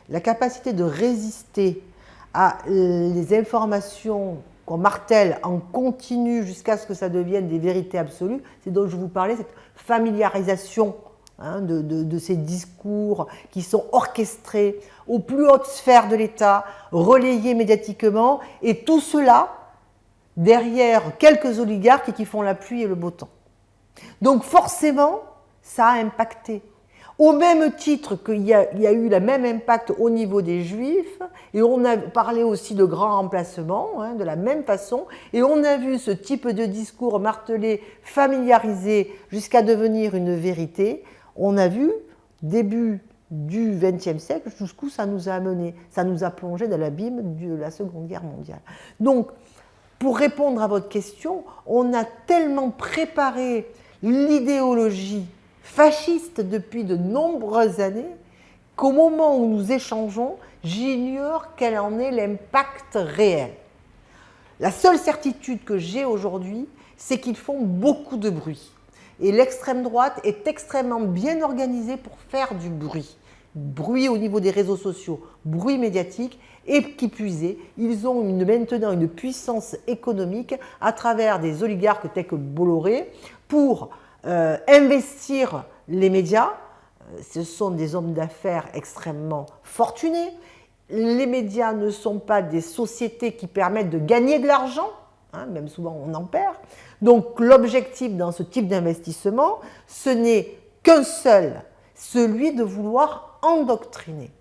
la capacité de résister à les informations qu'on martèle en continu jusqu'à ce que ça devienne des vérités absolues, c'est dont je vous parlais, cette familiarisation de ces discours qui sont orchestrés aux plus hautes sphères de l'État, relayés médiatiquement, et tout cela derrière quelques oligarques qui font la pluie et le beau temps. Donc forcément, ça a impacté. Au même titre qu'il y a eu le même impact au niveau des Juifs, et on a parlé aussi de grands remplacements, de la même façon, et on a vu ce type de discours martelé, familiarisé, jusqu'à devenir une vérité. On a vu, début du XXe siècle, jusqu'où ça nous a amené. Ça nous a plongé dans l'abîme de la Seconde Guerre mondiale. Donc, pour répondre à votre question, on a tellement préparé l'idéologie fasciste depuis de nombreuses années qu'au moment où nous échangeons, j'ignore quel en est l'impact réel. La seule certitude que j'ai aujourd'hui, c'est qu'ils font beaucoup de bruit. Et l'extrême droite est extrêmement bien organisée pour faire du bruit. Bruit au niveau des réseaux sociaux, bruit médiatique, et qui plus est, ils ont maintenant une puissance économique à travers des oligarques tels que Bolloré pour investir les médias. Ce sont des hommes d'affaires extrêmement fortunés. Les médias ne sont pas des sociétés qui permettent de gagner de l'argent, même souvent on en perd. Donc l'objectif dans ce type d'investissement, ce n'est qu'un seul, celui de vouloir endoctriner.